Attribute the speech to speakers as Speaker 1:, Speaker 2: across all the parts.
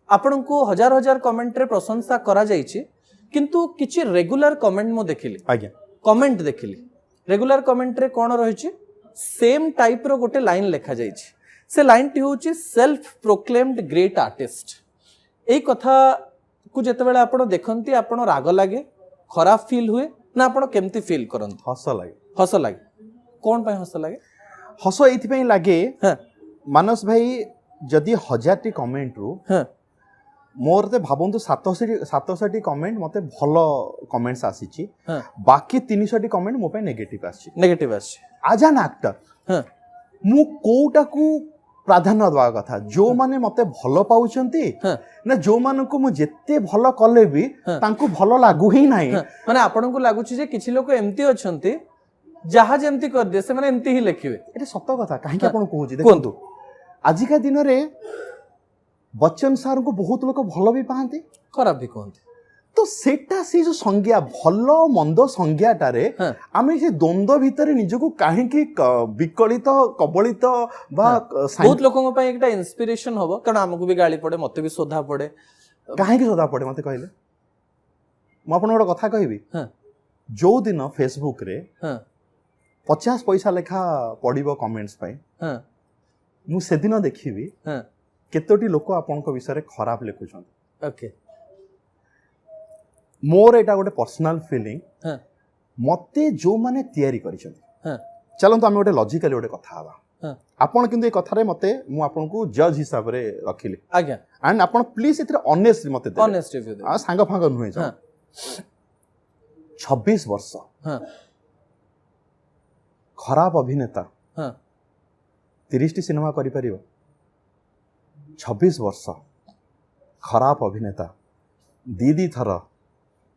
Speaker 1: आपण को हजार हजार कमेंट रे प्रशंसा करा जाइछि किंतु किछि रेगुलर कमेंट मो देखिली
Speaker 2: आज्ञा
Speaker 1: कमेंट देखिली रेगुलर कमेंट रे कोन रहिछि सेम टाइप रो गोटे लाइन लिखा जाइछि से लाइन टी होछि सेल्फ प्रोक्लेम्ड ग्रेट आर्टिस्ट एई कथा को जते बेला आपण देखंती आपण राग लागे खराब फील हुए ना आपण केमती फील करंती हस लागे कोन पय हस लागे
Speaker 2: हस एथि पय लागे
Speaker 1: हां
Speaker 2: मानस भाई जदि 1000 टी कमेंट रु
Speaker 1: हां
Speaker 2: मोर ते भाबंतु 700 टी कमेंट मते भलो कमेंट्स आसीची
Speaker 1: हां
Speaker 2: बाकी 300 टी कमेंट मो पे नेगेटिव आसी आज एन एक्टर
Speaker 1: हां
Speaker 2: मु कोटा को प्राधान्य दवा कथा जो माने मते भलो पाउचंती
Speaker 1: हां
Speaker 2: ना जो मान को मु जेते भलो कले भी तांको भलो लागू ही नाही
Speaker 1: माने आपण को लागुची जे किछि लोक एम्ति अछंती जहा जेम्ति कर दे से माने एम्ति ही लिखिबे
Speaker 2: एटा सत्य कथा काहे कि आपण कहूची देखंतु आजिका दिन रे बच्चन सार को बहुत लोक भलो भी पाहंती
Speaker 1: खराब भी कहंती
Speaker 2: तो सेटा से जो संज्ञा भलो मंद संज्ञाटारे आमे से द्वंद्व भितर निजको काहे कि विकलित कबलित बा
Speaker 1: बहुत लोकन पय एकटा इंस्पिरेशन होबो कारण हमकु भी गाली पड़े मते भी सोधा पड़े
Speaker 2: काहे कि सोधा पड़े मते कहले म आपन गोटे कथा कहबी जो दिन फेसबुक रे 50 पैसा लेखा पड़िबो कमेंट्स पय मु से दिन देखिबी केतोटी लोक आपन को विषय रे खराब लिखुछन
Speaker 1: ओके
Speaker 2: मोर एटा गोटे पर्सनल फीलिंग मते जो माने तयारी करिछन चलंतु आमे गोटे लॉजिकली गोटे कथा हवा आपण किंतु ए कथा रे मते मु आपन को जज हिसाब रे रखिले
Speaker 1: आज्ञा
Speaker 2: एंड आपण प्लीज एथरे ऑनेस्ट मते दे
Speaker 1: ऑनेस्ट रिव्यू दे
Speaker 2: आ सांग फांग नुहे छ 26 वर्ष खराब अभिनेता 30 टी सिनेमा करि परिबो 26 वर्ष खराब अभिनेता दीदी थर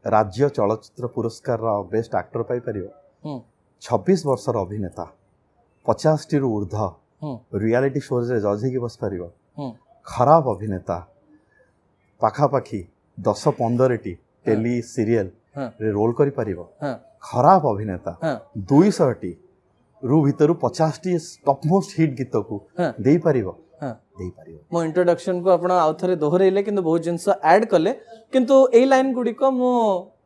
Speaker 2: राज्य चलचित्र पुरस्कार बेस्ट एक्टर पाई परिबो 26 वर्षर अभिनेता 50 टी रु ऊर्ध्व रियलिटी शो रे जज की बस परिबो खराब अभिनेता पाखापाखी 10-15 टी टेली सीरियल रे रोल करि परिबो खराब अभिनेता 200 टी रु भितरु 50 टी टॉप मोस्ट हिट गीत को देई परिबो देई परिबो
Speaker 1: मो इंट्रोडक्शन को आपण आउथरे दोहरेले किंतु बहुत जिंस ऐड कले किंतु ए लाइन गुडी को मो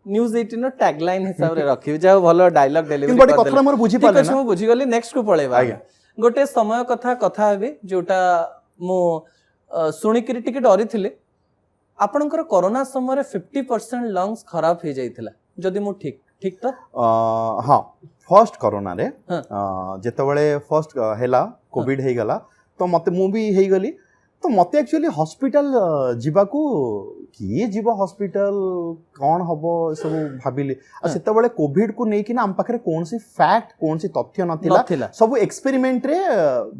Speaker 1: न्यूज 18 नो टैग लाइन हिसाब रे रखि जाओ भलो डायलॉग डिलीवरी
Speaker 2: बड़ी कथा मोर बुझी पाले ना
Speaker 1: मो बुझी गली नेक्स्ट को पळेबा गोटे समय कथा हेबे जोटा मो सुनी कि टिके डरी थिले आपनकर कोरोना समय 50% लंग्स खराब हो जाइथिला जदी मो ठीक तो
Speaker 2: हां फर्स्ट कोरोना रे जेतबेले फर्स्ट हेला कोविड हे गला तो मते मु भी हे गली तो मते एक्चुअली हॉस्पिटल जीवा को किए जीव हॉस्पिटल कौन हबो सब भाबिली आ सेतबेले कोविड को नै कि ना हम पाखरे कोन सी फैक्ट कोन सी तथ्य नथिला सब एक्सपेरिमेंट रे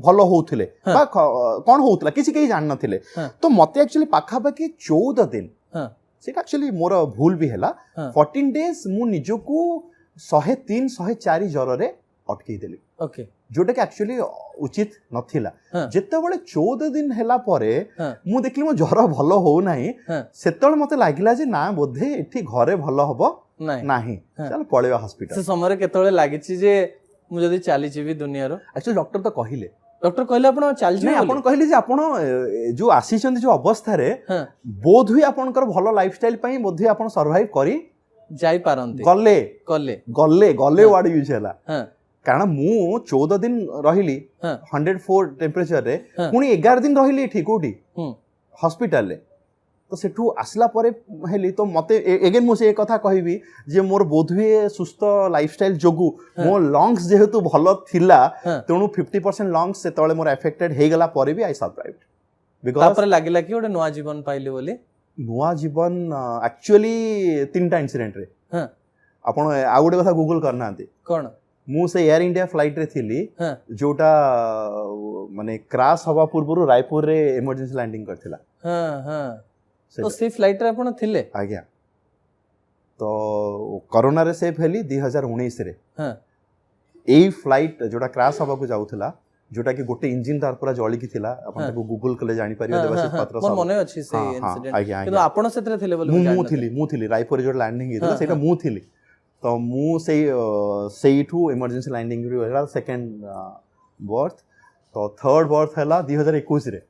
Speaker 2: भलो होउथिले बा कोन होउतला किसी केही जान नथिले तो मते एक्चुअली पाखा बाकी 14 दिन सेटा एक्चुअली मोर भूल भी हैला 14 डेज मु निजो को 103 104 ज्वर रे अटकी देली
Speaker 1: ओके
Speaker 2: जोटा कि एक्चुअली उचित नथिला जेतेबेले 14 दिन हैला परे मु देखली मो ज्वर भलो हो नाही सेतेबेले मते लागिला जे ना बोधे एठी घरे भलो हबो नाही चल पळेवा हॉस्पिटल
Speaker 1: से समय केतबेले लागिछि जे मु जदी चाली जीवी दुनिया रो
Speaker 2: एक्चुअली डॉक्टर तो कहिले
Speaker 1: डॉक्टर कहले आपण चाली जीवी
Speaker 2: आपण कहले जे आपण जो आसीचंदी जो अवस्था रे बोध हुई आपनकर भलो लाइफस्टाइल पई बोध हुई आपण सर्वाइव करी
Speaker 1: जाई पारंती
Speaker 2: गले
Speaker 1: गले
Speaker 2: गले गले वर्ड यूज हैला कारण मु 14 दिन रहिली 104 टेम्परेचर रे पुनी 11 दिन रहिली एठी कोठी हॉस्पिटल रे तो सेठू आसला परे हेली तो मते अगेन मु से एक कथा कहबी जे मोर बोधवे सुस्त लाइफस्टाइल जोगु मो लंग्स जेहेतु भलो थिला तेणु 50% लंग्स से तळे मोर अफेक्टेड हे गला परे भी आई सरवाइव्ड
Speaker 1: बिकॉज़ तापर लागिला कि ओडे नवा जीवन पाइले बोले
Speaker 2: नवा जीवन एक्चुअली तीनटा इंसिडेंट रे आपण आ गोटे कथा गूगल करनांती
Speaker 1: कोन
Speaker 2: मु से एयर इंडिया फ्लाइट रे थिली जोटा माने क्रैश हवा पूर्व रायपुर रे इमरजेंसी लैंडिंग करथिला तो से फ्लाइट रे आपण थिले आज्ञा तो कोरोना रे सेफ हेली 2019 रे एई फ्लाइट जोटा क्रैश हवा को जाउथला जोटा कि गोटे इंजिन तार पूरा जळी की थिला आपण को गूगल कले जानि परियो देवाशीष पात्र सब
Speaker 1: मन अछि से इंसिडेंट किंतु आपण सेतरे थिले बोले
Speaker 2: मु थिली रायपुर जो लैंडिंग हितला सेटा मु थिली तो मु सेठू इमरजेंसी लैंडिंग रे सेकंड बर्थ तो थर्ड बर्थ हैला 2021 रे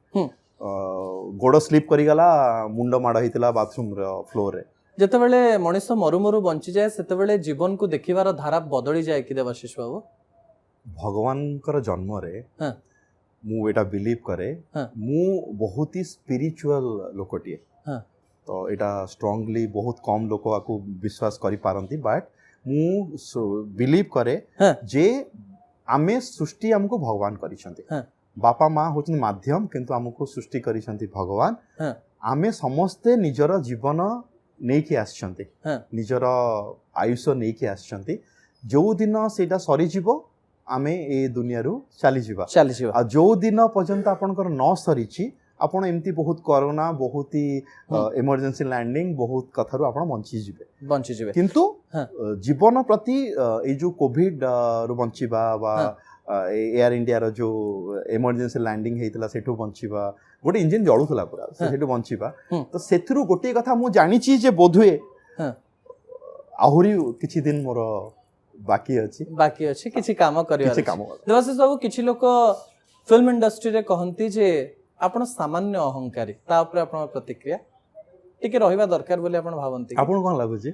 Speaker 2: ଗୋଡ଼ ସ୍ଲିପ୍ କରିଗଲା ମୁଣ୍ଡ ମାଡ଼ ହେଇଥିଲା ବାଥରୁମ୍ର ଫ୍ଲୋରରେ।
Speaker 1: ଯେତେବେଳେ ମଣିଷ ମରୁ ମରୁ ବଞ୍ଚିଯାଏ ସେତେବେଳେ ଜୀବନକୁ ଦେଖିବାର ଧାରା ବଦଳି ଯାଏ କି ଦେବାଶିଷ ବାବୁ?
Speaker 2: ଭଗବାନଙ୍କର ଜନ୍ମରେ
Speaker 1: ହଁ।
Speaker 2: ମୁଁ ଏଇଟା ବିଲିଭ୍ କରେ
Speaker 1: ହଁ।
Speaker 2: ମୁଁ ବହୁତ ହି ସ୍ପିରିଚୁଆଲ ଲୋକଟିଏ।
Speaker 1: ହଁ।
Speaker 2: ତ ଏଇଟା ଷ୍ଟ୍ରଙ୍ଗଲି ବହୁତ କମ୍ ଲୋକ ଆକୁ ବିଶ୍ୱାସ କରିପାରନ୍ତି ବଟ୍ ମୁଁ ବିଲିଭ୍ କରେ
Speaker 1: ହଁ।
Speaker 2: ଯେ ଆମେ ସୃଷ୍ଟି ଆମକୁ ଭଗବାନ କରିଛନ୍ତି।
Speaker 1: ହଁ।
Speaker 2: ବାପା ମା ହେଉଛନ୍ତି ମାଧ୍ୟମ କିନ୍ତୁ ଆମକୁ ସୃଷ୍ଟି କରିଛନ୍ତି ଭଗବାନ।
Speaker 1: ହଁ।
Speaker 2: ଆମେ ସମସ୍ତେ ନିଜର ଜୀବନ ନେଇକି ଆସିଛନ୍ତି,
Speaker 1: ହଁ।
Speaker 2: ନିଜର ଆୟୁଷ ନେଇକି ଆସିଛନ୍ତି। ଯେଉଁ ଦିନ ସେଇଟା ସରିଯିବ ଆମେ ଏ ଦୁନିଆରୁ ଚାଲିଯିବା। ଆଉ ଯେଉଁ ଦିନ ପର୍ଯ୍ୟନ୍ତ ଆପଣଙ୍କର ନ ସରିଛି ଆପଣ ଏମିତି ବହୁତ କରୋନା ବହୁତ ଏମର୍ଜେନ୍ସି ଲ୍ୟାଣ୍ଡିଂ ବହୁତ କଥାରୁ ଆପଣ ବଞ୍ଚିଯିବେ। କିନ୍ତୁ ଜୀବନ ପ୍ରତି ଏଇ ଯେଉଁ କୋଭିଡ ରୁ ବଞ୍ଚିବା ବା ଏୟାର ଇଣ୍ଡିଆର ଯେଉଁ ଏମର୍ଜେନ୍ସି ଲ୍ୟାଣ୍ଡିଂ ହେଇଥିଲା ସେଠୁ ବଞ୍ଚିବା, ଗୋଟେ ଇଞ୍ଜିନ ଜଳୁଥିଲା ପୁରା ସେଠୁ ବଞ୍ଚିବା, ତ ସେଥିରୁ ଗୋଟିଏ କଥା ମୁଁ ଜାଣିଛି ଯେ ବୋଧହୁଏ ଆହୁରି କିଛି ଦିନ ମୋର ବାକି ଅଛି
Speaker 1: କିଛି କାମ କରିବାର ଅଛି। ଦେବାଶିଷ ବାବୁ, କିଛି ଲୋକ ଫିଲ୍ମ ଇଣ୍ଡଷ୍ଟ୍ରିରେ କହନ୍ତି ଯେ ଆପଣ ସାମାନ୍ୟ ଅହଙ୍କାରୀ, ତା ଉପରେ ଆପଣଙ୍କ ପ୍ରତିକ୍ରିୟା ଟିକେ ରହିବା ଦରକାର ବୋଲି ଆପଣ ଭାବନ୍ତି?
Speaker 2: ଆପଣଙ୍କୁ କ'ଣ ଲାଗୁଛି?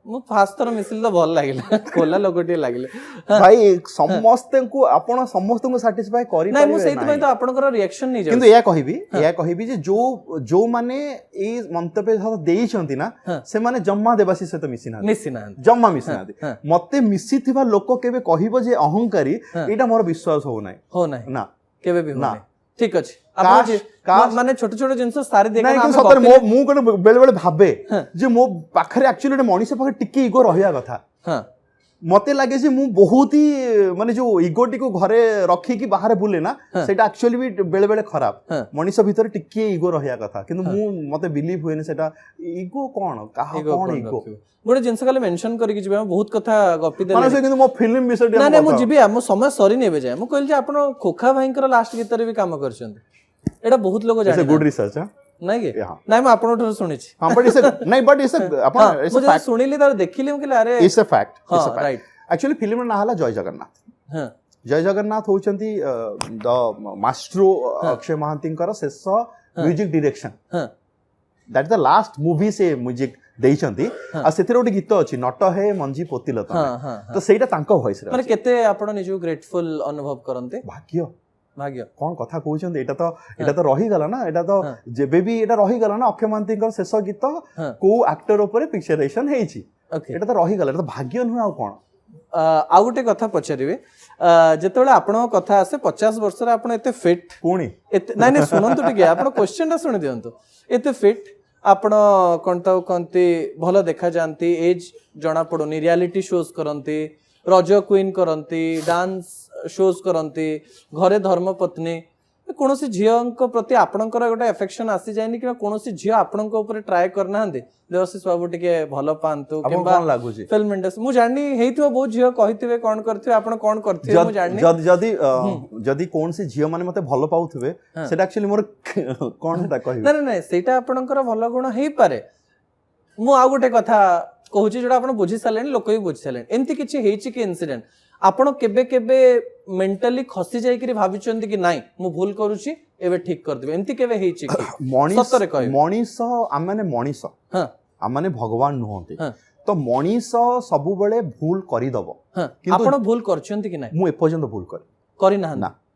Speaker 1: ମୁଁ ଫାଷ୍ଟ ଥର ମିଶିଲି ତ ଭଲ ଲାଗିଲା, ଖୋଲା ଲୋକଟିଏ ଲାଗିଲେ।
Speaker 2: ଭାଇ ସମସ୍ତଙ୍କୁ ଆପଣ ସମସ୍ତଙ୍କୁ ସାଟିସ୍ଫାଏ କରିପାରିବେ
Speaker 1: ନାହିଁ, ମୁଁ ସେଇଥିପାଇଁ ତ ଆପଣଙ୍କର ରିଆକ୍ସନ ନେଇଯାଉଛି।
Speaker 2: କିନ୍ତୁ ଏହା କହିବି ଯେ ଯୋଉମାନେ ଏଇ ମନ୍ତବ୍ୟ ଦେଇଛନ୍ତି ନା ସେମାନେ ଜମା ଦେବାଶିଷ ସହିତ ମିଶିନାହାନ୍ତି। ମତେ ମିଶିଥିବା ଲୋକ କେବେ କହିବ ଯେ ଅହଙ୍କାରୀ, ଏଇଟା ମୋର ବିଶ୍ୱାସ ହଉନାହିଁ ନା କେବେ ବି ନା।
Speaker 1: ଠିକ ଅଛି, ମାନେ ଛୋଟ ଛୋଟ ଜିନିଷ ସାରି
Speaker 2: ମୁଁ ବେଳେ ବେଳେ ଭାବେ ଯେ ମୋ ପାଖରେ ଆକ୍ଚୁଆଲି ଗୋଟେ ମଣିଷ ପାଖରେ ଟିକେ ଇଗୋ ରହିବା କଥା। ମତେ ଲାଗେ ଯେ ମୁଁ ବହୁତ ହି ମାନେ ଯୋଉ ଇଗୋଟିକୁ ଘରେ ରଖିକି ବାହାରେ ବୁଲେ ନା, ସେଇଟା ଆକ୍ଚୁଆଲି ବି ବେଳେ ବେଳେ ଖରାପ। ମଣିଷ ଭିତରେ ଟିକେ ଇଗୋ ରହିବା କଥା, କିନ୍ତୁ ମତେ ବିଲିଭ ହୁଏନି ସେଟା। ଇଗୋ କ'ଣ, କାହା କ'ଣ ଇଗୋ?
Speaker 1: ଗୋଟେ ଜିନିଷ ଖାଲି ମେନସନ କରିକି ଯିବେ, ବହୁତ କଥା ଗପି ଦେଲେ
Speaker 2: କିନ୍ତୁ ମୋ ଫିଲ୍ମ ବିଷୟରେ
Speaker 1: ମୁଁ ଯିବି, ମୋ ସମୟ ସରିନି ଏବେ ଯାଏ। ମୁଁ କହିଲି ଯେ ଆପଣ ଖୋଖା ଭାଇଙ୍କର ଲାଷ୍ଟ ଗୀତରେ ବି କାମ କରିଛନ୍ତି, ଏଇଟା ବହୁତ ଲୋକ ଜାଣନ୍ତି।
Speaker 2: ଗୁଡ୍ ରିସର୍ଚ୍ଚ
Speaker 1: ନାଇଁ କି? ନାଇଁ, ମୁଁ ଆପଣଙ୍କଠୁ ଶୁଣିଛି। ଶୁଣିଲି ତାର ଦେଖିଲି, ମୁଁ କହିଲି ଆରେ
Speaker 2: ଇଟ୍ସ ଅ ଫ୍ୟାକ୍ଟ। ଆକ୍ଚୁଆଲି ଫିଲ୍ମର ନାଁ ହେଲା ଜୟ ଜଗନ୍ନାଥ। ଜୟ ଜଗନ୍ନାଥ ହଉଛନ୍ତି ଦ ମାଷ୍ଟ୍ରୋ ଅକ୍ଷୟ ମହାନ୍ତିଙ୍କର ଶେଷ music direction. That is the last movie ସେ ମ୍ୟୁଜିକ ଦେଇଛନ୍ତି। ଆଉ ସେଥିରେ ଗୋଟେ ଗୀତ ଅଛି, ନଟ ହେ ମଞ୍ଜି ପୋତିଲ, ତ ସେଇଟା ତାଙ୍କ ଭଏସରେ।
Speaker 1: ମାନେ କେତେ ଆପଣ ନିଜକୁ ଗ୍ରେଟଫୁଲ ଅନୁଭବ କରନ୍ତି?
Speaker 2: ଭାଗ୍ୟ କ'ଣ କଥା କହୁଛନ୍ତି, ଏଇଟା ତ ରହିଗଲା ନା, ଏଇଟା ତ ଯେବେ ବି ଏଇଟା ରହିଗଲା ନା। ଅକ୍ଷୟ ମହାନ୍ତିଙ୍କର ଶେଷ ଗୀତ କୋଉ ଆକ୍ଟର ଉପରେ ପିକ୍ଚରାଇଜେସନ ହେଇଛି, ଏଇଟା ତ ରହିଗଲା, ଏଇଟା ତ ଭାଗ୍ୟ ନୁହେଁ ଆଉ କ'ଣ।
Speaker 1: ଆଉ ଗୋଟେ କଥା ପଚାରିବି, ଯେତେବେଳେ ଆପଣଙ୍କ କଥା ଆସେ 50 ବର୍ଷରେ ଆପଣ ଏତେ ଫିଟ୍,
Speaker 2: ପୁଣି
Speaker 1: ନାଇଁ ଶୁଣନ୍ତୁ ଟିକେ, ଆପଣ କ୍ୱେଶ୍ଚନଟା ଶୁଣି ଦିଅନ୍ତୁ। ଏତେ ଫିଟ୍ ଆପଣ କ'ଣ ତ କହନ୍ତି, ଭଲ ଦେଖାଯାଆନ୍ତି, ଏଜ୍ ଜଣା ପଡୁନି, ରିଆଲିଟି ଶୋଜ୍ କରନ୍ତି, ରଜ କ୍ୱିନ୍ କରନ୍ତି, ଡାନ୍ସ ଶୋଜ୍ କରନ୍ତି, ଘରେ ଧର୍ମପତ୍ନୀ, କୌଣସି ଝିଅଙ୍କ ପ୍ରତି ଆପଣଙ୍କର ଗୋଟେ ଆଫେକ୍ସନ ଆସିଯାଏନି କିମ୍ବା କୌଣସି ଝିଅ ଆପଣଙ୍କ ଉପରେ ଟ୍ରାଏ କରିନାହାନ୍ତି ଦେବାଶିଷ ବାବୁ ଟିକେ ଭଲ ପାଆନ୍ତୁ କିମ୍ବା ଫିଲ୍ମ ଇଣ୍ଡଷ୍ଟ୍ରି? ମୁଁ ଜାଣିନି, ହେଇଥିବ ବହୁତ ଝିଅ କହିଥିବେ କ'ଣ କରିଥିବେ, ଆପଣ କ'ଣ କରିଥିବେ ମୁଁ ଜାଣିନି।
Speaker 2: ଯଦି କୌଣସି ଝିଅ ମାନେ ମତେ ଭଲ ପାଉଥିବେ, ସେଟା ଆକ୍ଚୁଆଲି ମୋର କ'ଣ କହିବି?
Speaker 1: ନାଇଁ, ସେଇଟା ଆପଣଙ୍କର ଭଲ ଗୁଣ ହେଇପାରେ। ମୁଁ ଆଉ ଗୋଟେ କଥା କହୁଛି ଯୋଉଟା ଆପଣ ବୁଝି ସାରିଲେଣି, ଲୋକ ବି ବୁଝି ସାରିଲେଣି। ଏମିତି କିଛି ହେଇଛି କି ଇନସିଡେଣ୍ଟ, ଆପଣ କେବେ କେବେ ମେଣ୍ଟାଲି ଖସି ଯାଇକିରି ଭାବିଛନ୍ତି କି ନାଇଁ ମୁଁ ଭୁଲ କରୁଛି, ଏବେ ଠିକ କରିଦେବି, ଏମିତି କେବେ ହେଇଛି କି?
Speaker 2: ମଣିଷ ଆମମାନେ ଭଗବାନ ନୁହନ୍ତି, ତ ମଣିଷ ସବୁବେଳେ ଭୁଲ କରିଦବ।
Speaker 1: ଆପଣ ଭୁଲ କରିଛନ୍ତି କି ନାଇଁ?
Speaker 2: ମୁଁ ଏପର୍ଯ୍ୟନ୍ତ ଭୁଲ କରିନାହାନ୍ତି।